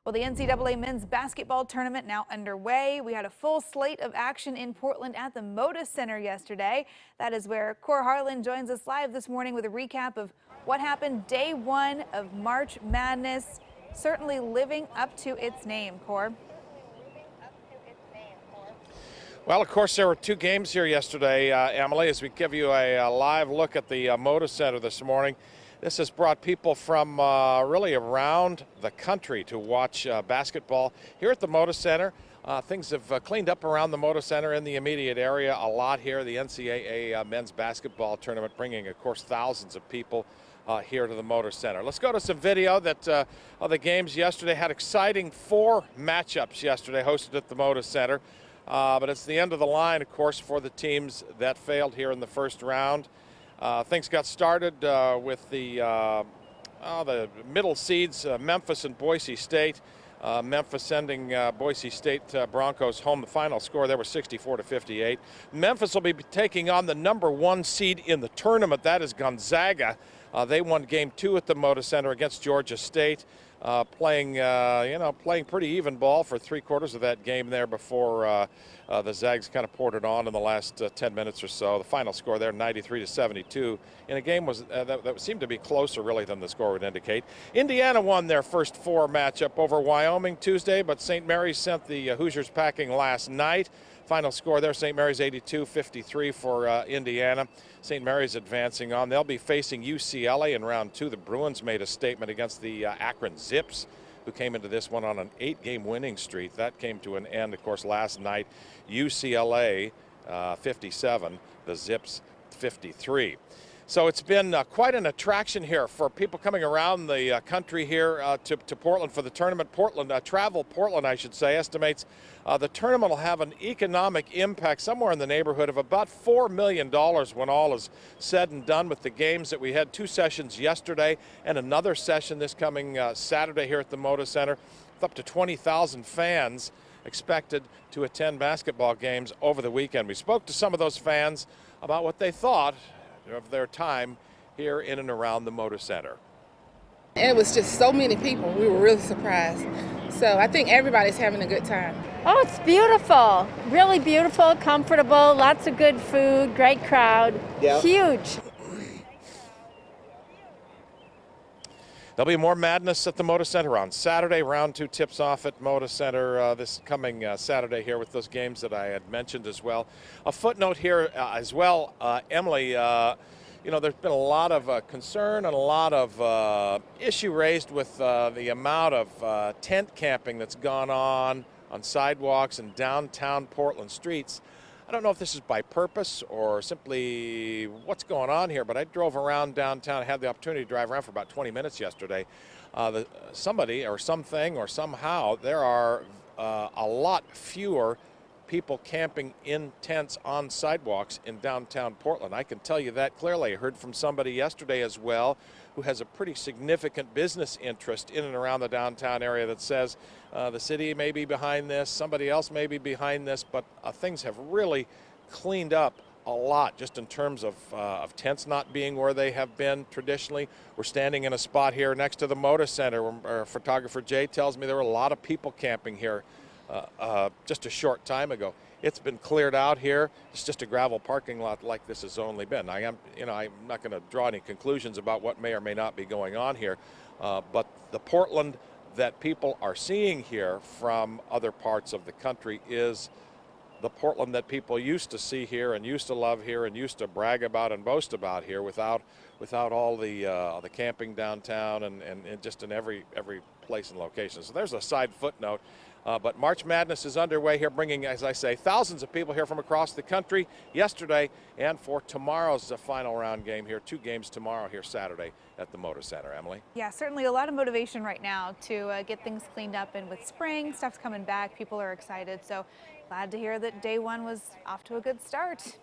Well, the NCAA men's basketball tournament now underway. We had a full slate of action in Portland at the Moda Center yesterday. That is where Kohr Harlan joins us live this morning with a recap of what happened day one of March Madness, certainly living up to its name. Kohr. Well, of course, there were two games here yesterday, Emily, as we give you a live look at the Moda Center this morning. This has brought people from really around the country to watch basketball here at the Moda Center. Things have cleaned up around the Moda Center in the immediate area a lot here. The NCAA men's basketball tournament bringing, of course, thousands of people here to the Moda Center. Let's go to some video that of the games yesterday. Had exciting 4 matchups yesterday hosted at the Moda Center. But it's the end of the line, of course, for the teams that failed here in the first round. Things got started with the middle seeds, Memphis and Boise State. Memphis sending Boise State Broncos home. The final score there was 64-58. Memphis will be taking on the #1 seed in the tournament. That is Gonzaga. They won game 2 at the Moda Center against Georgia State. Playing pretty even ball for 3/4 of that game there before the Zags kind of poured it on in the last 10 minutes or so. The final score there, 93-72, in a game that seemed to be closer really than the score would indicate. Indiana won their first 4 matchup over Wyoming Tuesday, but St. Mary's sent the Hoosiers packing last night. Final score there, St. Mary's 82-53 for Indiana. St. Mary's advancing on. They'll be facing UCLA in round 2. The Bruins made a statement against the Akron Zips, who came into this one on an 8-game winning streak. That came to an end, of course, last night. UCLA 57, the Zips 53. So it's been quite an attraction here for people coming around the country here to Portland for the tournament. Travel Portland, I should say, estimates the tournament will have an economic impact somewhere in the neighborhood of about $4 million when all is said and done with the games that we had. 2 sessions yesterday and another session this coming Saturday here at the Moda Center, with up to 20,000 fans expected to attend basketball games over the weekend. We spoke to some of those fans about what they thought of their time here in and around the Moda Center. And it was just so many people. We were really surprised. So I think everybody's having a good time. Oh, it's beautiful. Really beautiful, comfortable, lots of good food, great crowd. Yep. Huge. There'll be more madness at the Moda Center on Saturday. Round 2 tips off at Moda Center this coming Saturday here with those games that I had mentioned as well. A footnote here as well, Emily, you know, there's been a lot of concern and a lot of issue raised with the amount of tent camping that's gone on sidewalks and downtown Portland streets. I don't know if this is by purpose or simply what's going on here, but I drove around downtown. I had the opportunity to drive around for about 20 minutes yesterday. Somebody or something or somehow there are a lot fewer people camping in tents on sidewalks in downtown Portland. I can tell you that clearly. I heard from somebody yesterday as well who has a pretty significant business interest in and around the downtown area that says the city may be behind this, somebody else may be behind this, but things have really cleaned up a lot just in terms of tents not being where they have been traditionally. We're standing in a spot here next to the Moda Center where our photographer Jay tells me there were a lot of people camping here just a short time ago. It's been cleared out here. It's just a gravel parking lot like this has only been. I'm not going to draw any conclusions about what may or may not be going on here, but the Portland that people are seeing here from other parts of the country is the Portland that people used to see here and used to love here and used to brag about and boast about here without all the camping downtown and just in every place and location. So there's a side footnote. But March Madness is underway here, bringing, as I say, thousands of people here from across the country yesterday and for tomorrow's final round game here. 2 games tomorrow here Saturday at the Moda Center. Emily? Yeah, certainly a lot of motivation right now to get things cleaned up, and with spring, stuff's coming back, people are excited. So glad to hear that day 1 was off to a good start.